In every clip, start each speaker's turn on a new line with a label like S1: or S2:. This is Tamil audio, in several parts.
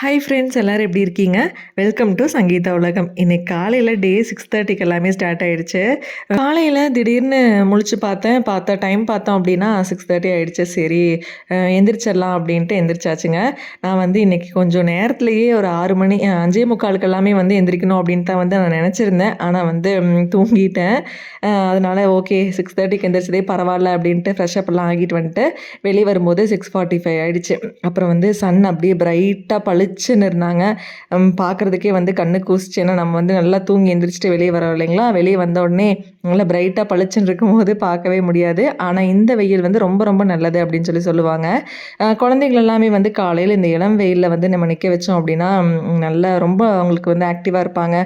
S1: ஹாய் ஃப்ரெண்ட்ஸ், எல்லோரும் எப்படி இருக்கீங்க? வெல்கம் டு சங்கீதா உலகம். இன்னைக்கு காலையில் டே 6:30க்கு எல்லாமே ஸ்டார்ட் ஆகிடுச்சு. காலையில் திடீர்னு முழிச்சு பார்த்தா டைம் பார்த்தோம் அப்படின்னா 6:30 ஆகிடுச்சு. சரி, எந்திரிச்சிடலாம் அப்படின்ட்டு எந்திரிச்சாச்சுங்க. நான் வந்து இன்றைக்கி கொஞ்சம் நேரத்துலேயே ஒரு 6 மணி 5:45க்கு எல்லாமே வந்து எந்திரிக்கணும் அப்படின்ட்டு தான் வந்து நான் நினச்சிருந்தேன். ஆனால் வந்து தூங்கிட்டேன். அதனால் ஓகே 6:30க்கு எந்திரிச்சதே பரவாயில்ல அப்படின்ட்டு ஃப்ரெஷ்அப்லாம் ஆகிட்டு வந்துட்டு வெளியே வரும்போது 6:45 ஆகிடுச்சு. அப்புறம் வந்து சன் அப்படியே பிரைட்டாக பளிச்சுன்னு இருந்தாங்க. பார்க்குறதுக்கே வந்து கண்ணு கூசிச்சு. ஏன்னா நம்ம வந்து நல்லா தூங்கி எந்திரிச்சிட்டு வெளியே வரோம் இல்லைங்களா? வெளியே வந்த உடனே நல்லா பிரைட்டாக பளிச்சுன்னு இருக்கும்போது பார்க்கவே முடியாது. ஆனால் இந்த வெயில் வந்து ரொம்ப ரொம்ப நல்லது அப்படின்னு சொல்லுவாங்க. குழந்தைகள் எல்லாமே வந்து காலையில் இந்த இளம் வெயிலில் வந்து நம்ம நிற்க வச்சோம் அப்படின்னா நல்லா ரொம்ப அவங்களுக்கு வந்து ஆக்டிவாக இருப்பாங்க.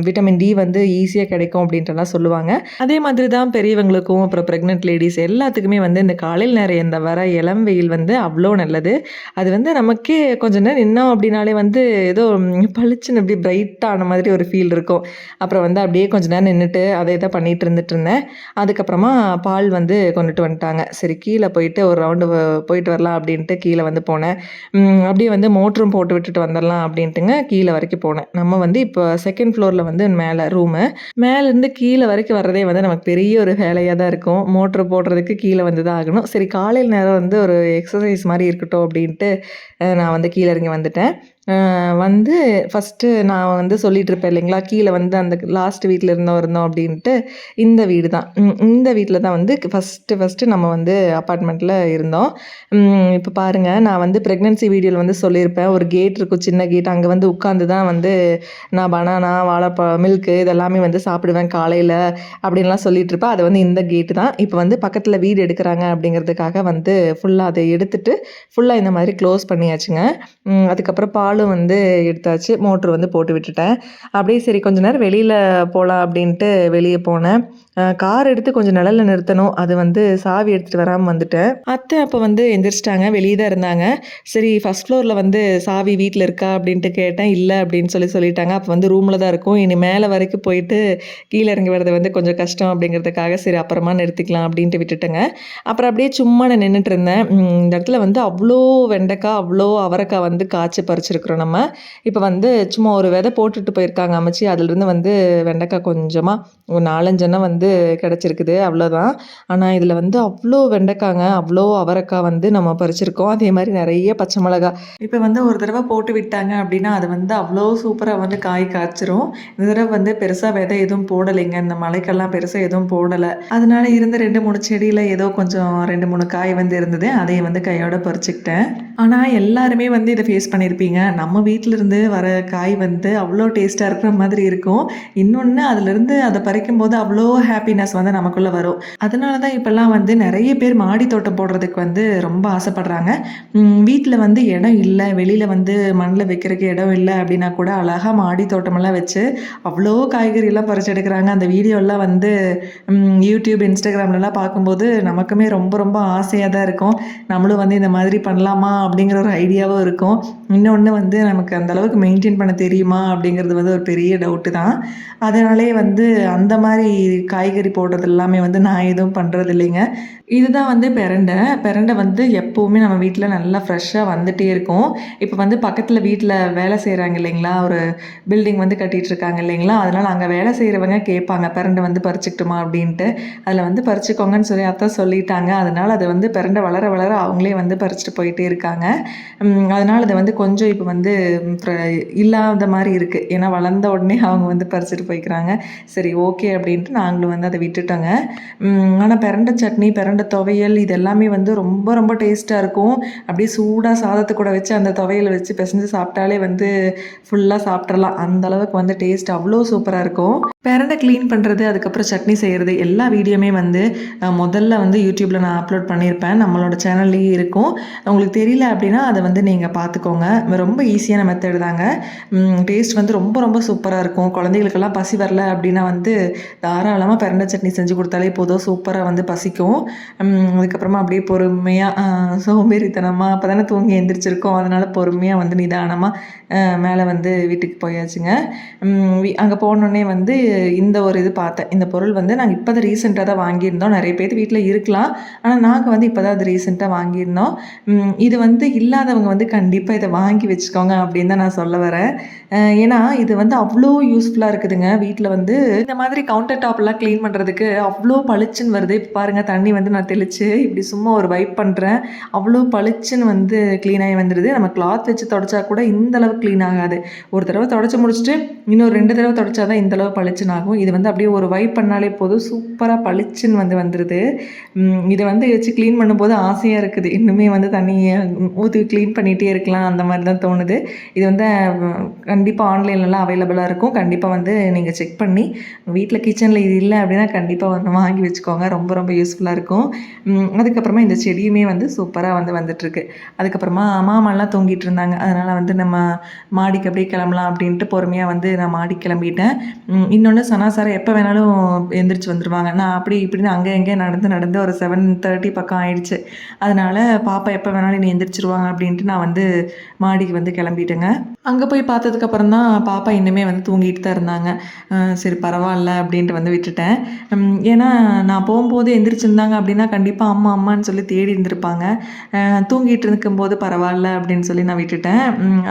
S1: விட்டமின் டி வந்து ஈஸியாக கிடைக்கும் அப்படின்ட்டுலாம் சொல்லுவாங்க. அதே மாதிரி தான் பெரியவங்களுக்கும் அப்புறம் ப்ரெக்னென்ட் லேடிஸ் எல்லாத்துக்குமே வந்து இந்த காலையில் நேரம் இந்த வர இளம் வெயில் வந்து அவ்வளோ நல்லது. அது வந்து நமக்கே கொஞ்ச நேரம் நின்னோம் அப்படின்னாலே வந்து ஏதோ பளிச்சுன்னு இப்படி பிரைட்டான மாதிரி ஒரு ஃபீல் இருக்கும். அப்புறம் வந்து அப்படியே கொஞ்ச நேரம் நின்றுட்டு அதே தான் பண்ணிகிட்டு இருந்தேன். அதுக்கப்புறமா பால் வந்து கொண்டுட்டு வந்துட்டாங்க. சரி, கீழே போயிட்டு ஒரு ரவுண்டு போயிட்டு வரலாம் அப்படின்ட்டு கீழே வந்து போனேன். அப்படியே வந்து மோட்டரும் போட்டு விட்டுட்டு வந்துடலாம் அப்படின்ட்டுங்க கீழே வரைக்கும் போனேன். நம்ம வந்து இப்போ செகண்ட் ஃப்ளோரில் வந்து மேலே ரூமு. மேலேருந்து கீழே வரைக்கும் வர்றதே வந்து நமக்கு பெரிய ஒரு வேலையாக தான் இருக்கும். மோட்ரு போடுறதுக்கு கீழே வந்து தான் ஆகணும். சரி, காலையில் நேரம் வந்து ஒரு எக்ஸசைஸ் மாதிரி இருக்கட்டும் அப்படின்ட்டு நான் வந்து கீழே இறங்கி வந்துட்டேன். வந்து ஃபஸ்ட்டு நான் வந்து சொல்லிகிட்ருப்பேன் இல்லைங்களா, கீழே வந்து அந்த லாஸ்ட் வீட்டில் இருந்தோம் அப்படின்ட்டு. இந்த வீடு தான். இந்த வீட்டில் தான் வந்து ஃபஸ்ட்டு நம்ம வந்து அப்பார்ட்மெண்ட்டில் இருந்தோம். இப்போ பாருங்கள், நான் வந்து ப்ரெக்னென்சி வீடியோவில் வந்து சொல்லியிருப்பேன். ஒரு கேட் இருக்கும், சின்ன கேட். அங்கே வந்து உட்காந்து தான் வந்து நான் பனானா, வாழைப்பழம், மில்க்கு இதெல்லாமே வந்து சாப்பிடுவேன் காலையில் அப்படின்லாம் சொல்லிகிட்ருப்பேன். அது வந்து இந்த கேட்டு தான். இப்போ வந்து பக்கத்தில் வீடு எடுக்கிறாங்க அப்படிங்கிறதுக்காக வந்து ஃபுல்லாக அதை எடுத்துகிட்டு ஃபுல்லாக இந்த மாதிரி க்ளோஸ் பண்ணியாச்சுங்க. அதுக்கப்புறம் பாலும் வந்து எடுத்தாச்சு. மோட்ரு வந்து போட்டு விட்டுட்டேன். அப்படியே சரி கொஞ்ச நேரம் வெளியில் போகலாம் அப்படின்ட்டு வெளியே போனேன். கார் எடுத்து கொஞ்சம் நிழல்ல நிறுத்தணும். அது வந்து சாவி எடுத்துகிட்டு வராமல் வந்துட்டேன். அத்தை அப்போ வந்து எந்திரிச்சிட்டாங்க, வெளியே தான் இருந்தாங்க. சரி, ஃபஸ்ட் ஃப்ளோரில் வந்து சாவி வீட்டில் இருக்கா அப்படின்ட்டு கேட்டேன். இல்லை அப்படின்னு சொல்லிட்டாங்க. அப்போ வந்து ரூமில் தான் இருக்கும். இனி மேலே வரைக்கும் போயிட்டு கீழே இறங்கி வர்றது வந்து கொஞ்சம் கஷ்டம் அப்படிங்கிறதுக்காக சரி அப்புறமா நிறுத்திக்கலாம் அப்படின்ட்டு விட்டுட்டேங்க. அப்புறம் அப்படியே சும்மா நான் நின்றுட்டு இருந்தேன். இந்த இடத்துல வந்து அவ்வளோ வெண்டைக்காய், அவ்வளோ அவரைக்காய் வந்து காய்ச்சி பறிச்சிருக்கிறோம் நம்ம. இப்போ வந்து சும்மா ஒரு விதை போட்டுட்டு போயிருக்காங்க அமைச்சி. அதுலேருந்து வந்து வெண்டைக்காய் கொஞ்சமாக ஒரு 4-5 எண்ணம் வந்து கிடச்சிருக்குது, அவ்வளோதான். ஆனால் இதில் வந்து அவ்வளோ வெண்டைக்காங்க, அவ்வளோ அவரைக்காய் வந்து நம்ம பறிச்சிருக்கோம். அதே மாதிரி நிறைய பச்சை மிளகா. இப்போ வந்து ஒரு தடவை போட்டு விட்டாங்க அப்படின்னா அது வந்து அவ்வளோ சூப்பராக வந்து காய் காய்ச்சிரும். இந்த தடவை வந்து பெருசாக விதை எதுவும் போடலைங்க. இந்த மழைக்கெல்லாம் பெருசாக எதுவும் போடலை. அதனால இருந்த 2-3 செடியில் ஏதோ கொஞ்சம் 2-3 காய் வந்து இருந்தது. அதையும் வந்து கையோட பறிச்சுக்கிட்டேன். ஆனால் எல்லாருமே வந்து இதை ஃபேஸ் பண்ணியிருப்பீங்க. நம்ம வீட்டிலேருந்து வர காய் வந்து அவ்வளோ டேஸ்ட்டாக இருக்கிற மாதிரி இருக்கும். இன்னொன்று, அதிலிருந்து அதை பறிக்கும்போது அவ்வளோ ஹாப்பினஸ் வந்து நமக்குள்ளே வரும். அதனால தான் இப்போல்லாம் வந்து நிறைய பேர் மாடி தோட்டம் போடுறதுக்கு வந்து ரொம்ப ஆசைப்படுறாங்க. வீட்டில் வந்து இடம் இல்லை, வெளியில் வந்து மண்ணில் வைக்கிறதுக்கு இடம் இல்லை அப்படின்னா கூட அழகாக மாடி தோட்டமெல்லாம் வச்சு அவ்வளோ காய்கறியெல்லாம் பறிச்சு எடுக்கிறாங்க. அந்த வீடியோலாம் வந்து யூடியூப், இன்ஸ்டாகிராம்லலாம் பார்க்கும்போது நமக்குமே ரொம்ப ரொம்ப ஆசையாக தான் இருக்கும். நம்மளும் வந்து இந்த மாதிரி பண்ணலாமா அப்படிங்கிற ஒரு ஐடியாவும் இருக்கும். இன்னொன்று வந்து நமக்கு அந்தளவுக்கு மெயின்டைன் பண்ண தெரியுமா அப்படிங்கிறது வந்து ஒரு பெரிய டவுட்டு தான். அதனாலே வந்து அந்த மாதிரி காய்கறி போடுறது எல்லாமே வந்து நான் எதுவும் பண்ணுறது இல்லைங்க. இதுதான் வந்து பெரண்டை வந்து எப்போவுமே நம்ம வீட்டில் நல்லா ஃப்ரெஷ்ஷாக வந்துகிட்டே இருக்கும். இப்போ வந்து பக்கத்தில் வீட்டில் வேலை செய்கிறாங்க இல்லைங்களா, ஒரு பில்டிங் வந்து கட்டிகிட்ருக்காங்க இல்லைங்களா, அதனால் அங்கே வேலை செய்கிறவங்க கேட்பாங்க பெரண்டை வந்து பறிச்சுக்கிட்டுமா அப்படின்ட்டு. அதில் வந்து பறிச்சுக்கோங்கன்னு சொல்லி அத்தை சொல்லிட்டாங்க. அதனால் அது வந்து பெரண்டை வளர வளர அவங்களே வந்து பறிச்சுட்டு போயிட்டே இருக்காங்க. அதனால் அது வந்து கொஞ்சம் இப்போ வந்து இல்லாத மாதிரி இருக்குது. ஏன்னா வளர்ந்த உடனே அவங்க வந்து பறிச்சுட்டு போய்க்கிறாங்க. சரி, ஓகே அப்படின்ட்டு நாங்களும் வந்து அதை விட்டுட்டோங்க. ஆனால் பெரண்டை சட்னி, பெரண்டை துவையல் இது எல்லாமே வந்து ரொம்ப ரொம்ப டேஸ்ட்டாக இருக்கும். அப்படியே சூடாக சாதத்து கூட வச்சு அந்த துவையலை வச்சு பிசைஞ்சு சாப்பிட்டாலே வந்து ஃபுல்லாக சாப்பிட்றலாம். அந்த அளவுக்கு வந்து டேஸ்ட் அவ்வளோ சூப்பராக இருக்கும். பெரண்டை க்ளீன் பண்ணுறது, அதுக்கப்புறம் சட்னி செய்கிறது எல்லா வீடியோமே வந்து முதல்ல வந்து யூடியூப்பில் நான் அப்லோட் பண்ணியிருப்பேன். நம்மளோட சேனல்லையே இருக்கும். உங்களுக்கு தெரியல அப்படின்னா அதை வந்து நீங்கள் பார்த்துக்கோங்க. ரொம்ப ஈஸியான மெத்தட் தாங்க. டேஸ்ட் வந்து ரொம்ப ரொம்ப சூப்பராக இருக்கும். குழந்தைகளுக்கெல்லாம் பசி வரல அப்படின்னா வந்து தாராளமாக பெரண்டை சட்னி செஞ்சு கொடுத்தாலே போதும், சூப்பராக வந்து பசிக்கும். அதுக்கப்புறமா அப்படியே பொறுமையாக சோம்பேறித்தனமாக அப்போ தானே தூங்கி எழுந்திரிச்சிருக்கோம், அதனால் பொறுமையாக வந்து நிதானமாக மேலே வந்து வீட்டுக்கு போயாச்சுங்க. அங்கே போனோடனே வந்து இந்த ஒரு இது பார்த்தேன். இந்த பொருள் வந்து நாங்க இப்ப தான் ரீசென்ட்டா தான் வாங்கியிருந்தோம். நெறைய பேத்து வீட்ல இருக்கலாம். ஆனா நாங்க வந்து இப்ப தான் அது ரீசென்ட்டா வாங்கியிருந்தோம். இது வந்து இல்லாதவங்க வந்து கண்டிப்பா இத வாங்கி வச்சுக்கோங்க அப்படின்னு தான் நான் சொல்ல வரேன். ஏன்னா இது வந்து அவ்ளோ யூஸ்ஃபுல்லா இருக்குதுங்க. வீட்ல வந்து இந்த மாதிரி கவுண்டர் டாப்லாம் கிளீன் பண்றதுக்கு அவ்ளோ பளிச்சுன்னு வருது. இப்ப பாருங்க தண்ணி வந்து நான் தெளிச்சு இப்படி சும்மா ஒரு வைப் பண்றேன். அவ்ளோ பளிச்சுன்னு வந்து கிளீன் ஆகி வந்துருது. நம்ம கிளாத் வச்சு தொடச்சா கூட இந்த அளவு கிளீன் ஆகாது. ஒரு தடவ தொடச்சு முடிச்சுட்டு, இன்னொரு 2 தடவ தொடச்சா தான் இந்த அளவு பளிச்சுன்னு ஆகும். இது வந்து அப்படியே ஒரு வைப் பண்ணாலே போதும், சூப்பரா பளிச்சுன்னு வந்து வந்துருது. இத வந்து வச்சு கிளீன் பண்ணும்போது ஆசையா இருக்குது. இன்னுமே வந்து தண்ணிய ஊத்தி கிளீன் பண்ணிட்டே இருக்கலாம், அந்த மாரி தான் தோணுது. இது வந்து கண்டிப்பா ஆன்லைன்லலாம் அவைலபிளா இருக்கும். கண்டிப்பா வந்து நீங்க செக் பண்ணி, வீட்ல கிச்சன்ல இது இல்ல அப்படின்னா கண்டிப்பா வந்து வாங்கி வச்சுக்கோங்க. ரொம்ப ரொம்ப யூஸ்ஃபுல்லா இருக்கும். அதுக்கப்புறமா இந்த செடியுமே வந்து சூப்பரா வந்து வந்துட்டுருக்கு. அதுக்கப்புறமா மாமாலாம் தூங்கிட்டு இருந்தாங்க. அதனால வந்து நம்ம மாடிக்கு அப்படியே கிளம்பலாம் அப்படின்ட்டு பொறுமையா வந்து நான் மாடிக்கு கிளம்பிட்டேன். இன்னொன்னு சனாசாரா எப்போ வேணாலும் எந்திரிச்சு வந்துருவாங்க. நான் அப்படி இப்படின்னு அங்கே இங்கே நடந்து நடந்து ஒரு 7:30 பக்கம் ஆயிடுச்சு. அதனால பாப்பா எப்போ வேணாலும் இனி எந்திரிச்சுருவாங்க அப்படின்ட்டு நான் வந்து மாடிக்கு வந்து கிளம்பிட்டேங்க. அங்க போய் பார்த்ததுக்கப்புறம் தான் பாப்பா இன்னுமே வந்து தூங்கிட்டு தான் இருந்தாங்க. சரி பரவால்ல அப்படின்ட்டு வந்து விட்டுட்டேன். ஏன்னா நான் போம்போது எந்திரிச்சிருந்தாங்க அப்படின்னா கண்டிப்பா அம்மா அம்மான்னு சொல்லி தேடி இருந்திருப்பாங்க. தூங்கிட்டு இருக்கும்போது பரவால்ல அப்படின்னு சொல்லி நான் விட்டுட்டேன்.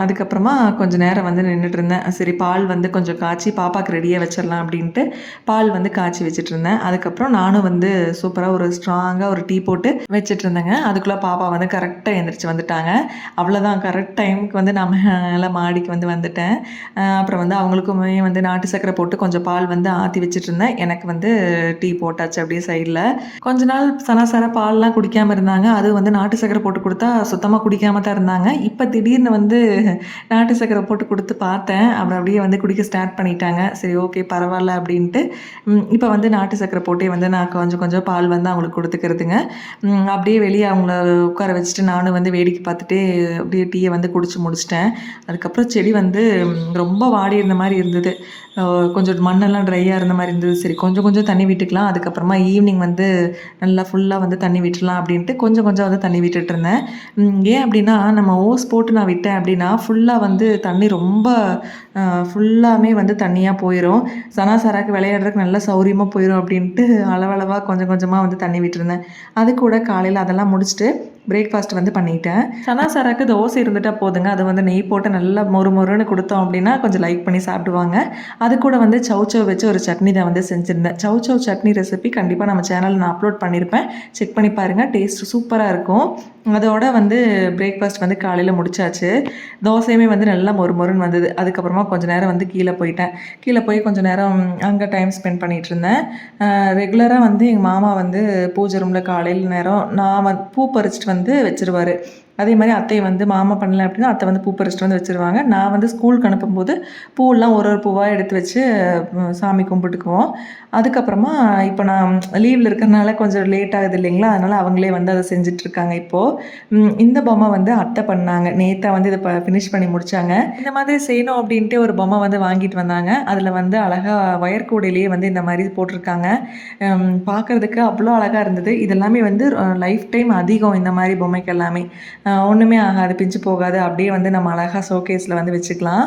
S1: அதுக்கப்புறமா கொஞ்சம் நேரம் வந்து நின்னுட்டு இருந்தேன். சரி பால் வந்து கொஞ்சம் காய்ச்சி பாப்பாக்கு ரெடியா வச்சிரலாம் அப்படின்ட்டு பால் வந்து காய்ச்சி வச்சுட்டு இருந்தேன். அதுக்கப்புறம் நானும் வந்து சூப்பரா ஒரு ஸ்ட்ராங்கா ஒரு டீ போட்டு வச்சுட்டு இருந்தேங்க. அதுக்குள்ள பாப்பா வந்து கரெக்ட்டா எந்திரிச்சு வந்துட்டாங்க. அவ்வளோதான் கரெக்ட் டைமுக்கு வந்து நான் மேல மாடிக்கு வந்து வந்துட்டேன். அப்புறம் வந்து அவங்களுக்குமே வந்து நாட்டு சர்க்கரை போட்டு கொஞ்சம் பால் வந்து ஆத்தி வச்சுட்டு இருந்தேன். எனக்கு வந்து டீ போட்டாச்சு அப்படியே சைடுல. கொஞ்ச நாள் சராசரா பால்லாம் குடிக்காம இருந்தாங்க. அதுவும் வந்து நாட்டு சர்க்கரை போட்டு குடுத்தா சுத்தமா குடிக்காம தான் இருந்தாங்க. இப்ப திடீர்னு வந்து நாட்டு சர்க்கரை போட்டு குடுத்து பார்த்தேன். அப்புறம் அப்படியே வந்து குடிக்க ஸ்டார்ட் பண்ணிட்டாங்க. சரி ஓகே பரவால்ல அப்படின்ட்டு, இப்ப வந்து நாட்டு சர்க்கரை போட்டே வந்து நான் கொஞ்சம் கொஞ்சம் பால் வந்து அவங்களுக்கு குடுத்துக்கிறதுங்க. அப்படியே வெளிய அவங்கள உட்கார வச்சுட்டு நானும் வந்து வேடிக்கை பார்த்துட்டே அப்படியே டீய வந்து குடிச்சு முடிச்சுட்டேன். அதுக்கப்புறம் செடி வந்து ரொம்ப வாடி இருந்த மாரி இருந்தது. கொஞ்சம் மண்ணெல்லாம் ட்ரையா இருந்த மாரி இருந்தது. சரி கொஞ்சம் கொஞ்சம் தண்ணி விட்டுக்கலாம். அதுக்கப்புறமா ஈவினிங் வந்து நல்லா ஃபுல்லா வந்து தண்ணி விட்டுறலாம் அப்படின்ட்டு கொஞ்சம் கொஞ்சம் வந்து தண்ணி விட்டுட்டுருந்தேன். ஏன் அப்படின்னா, நம்ம ஓஸ் போட்டு நான் விட்டேன் அப்படின்னா, ஃபுல்லா வந்து தண்ணி ரொம்ப ஃபுல்லாமே வந்து தண்ணியா போயிரும். சராசராக்கு விளையாடுறதுக்கு நல்லா சௌரியமா போயிரும் அப்படின்ட்டு அளவளவா கொஞ்சம் கொஞ்சமா வந்து தண்ணி விட்டுருந்தேன். அது கூட காலையில அதெல்லாம் முடிச்சுட்டு பிரேக்ஃபாஸ்ட் வந்து பண்ணிட்டேன். சனா சராக்கு தோசை இருந்துட்டா போதுங்க. அது வந்து நெய் போட்டு நல்லா மொறு மொறுன்னு குடுத்தோம் அப்படின்னா, கொஞ்சம் லைக் பண்ணி சாப்பிடுவாங்க. அது கூட வந்து சௌசௌ வச்சு ஒரு சட்னி தான் வந்து செஞ்சிருந்தேன். சௌசௌ சட்னி ரெசிபி கண்டிப்பா நம்ம சேனல்ல நான் அப்லோட் பண்ணியிருப்பேன். செக் பண்ணி பாருங்க. டேஸ்ட் சூப்பரா இருக்கும். அதோட வந்து பிரேக்ஃபாஸ்ட் வந்து காலையில முடிச்சாச்சு. தோசையுமே வந்து நல்லா மொறு மொறுன்னு வந்தது. அதுக்கப்புறமா கொஞ்ச நேரம் வந்து கீழ போயிட்டேன். கீழ போய் கொஞ்ச நேரம் அங்க டைம் ஸ்பெண்ட் பண்ணிட்டுருந்தேன். ரெகுலரா வந்து எங்க மாமா வந்து பூஜை ரூம்ல காலையில நேரம் நான் பூ பறிச்சுட்டு வந்து வச்சுருவாரு. அதே மாரி அத்தை வந்து மாமா பண்ணல அப்படின்னா, அத்தை வந்து பூ பறிச்சுட்டு வந்து வச்சுருவாங்க. நான் வந்து ஸ்கூலுக்கு அனுப்பும்போது பூவெல்லாம் ஒரு ஒரு பூவா எடுத்து வச்சு சாமி கும்பிட்டுக்குவோம். அதுக்கப்புறமா இப்போ நான் லீவ்ல இருக்கிறனால கொஞ்சம் லேட் ஆகுது இல்லைங்களா? அதனால அவங்களே வந்து அத செஞ்சுட்ருக்காங்க இப்போ. இந்த பொம்மை வந்து அத்தை பண்ணாங்க. நேத்தா வந்து இத ஃபினிஷ் பண்ணி முடிச்சாங்க. இந்த மாதிரி செய்யணும் அப்படின்ட்டு ஒரு பொம்மை வந்து வாங்கிட்டு வந்தாங்க. அதில வந்து அழகா ஒயர் கூடையிலேயே வந்து இந்த மாரி போட்டிருக்காங்க. பார்க்கறதுக்கு அவ்வளோ அழகா இருந்தது. இதெல்லாமே வந்து லைஃப் டைம் அதிகம் இந்த மாரி பொம்மைக்கு எல்லாமே. ஒண்ணுமே ஆகாது, பிஞ்சு போகாது. அப்படியே வந்து நம்ம அழகா ஷோகேஸ்ல வந்து வச்சுக்கலாம்.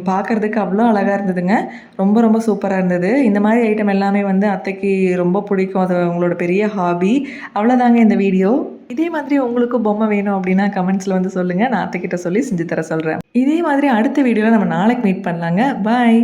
S1: பார்க்கறதுக்கு அவ்வளோ அழகா இருந்ததுங்க. ரொம்ப ரொம்ப சூப்பரா இருந்தது. இந்த மாரி ஐட்டம் எல்லாமே வந்து அத்தைக்கு ரொம்ப பிடிக்கும். அது அவங்களோட பெரிய ஹாபி. அவ்வளோதாங்க இந்த வீடியோ. இதே மாதிரி உங்களுக்கு பொம்மை வேணும் அப்படின்னா கமெண்ட்ஸ்ல வந்து சொல்லுங்க. நான் அத்தைக்கிட்ட சொல்லி செஞ்சு தர சொல்றேன். இதே மாதிரி அடுத்த வீடியோல நம்ம நாளைக்கு மீட் பண்ணலாங்க. பாய்.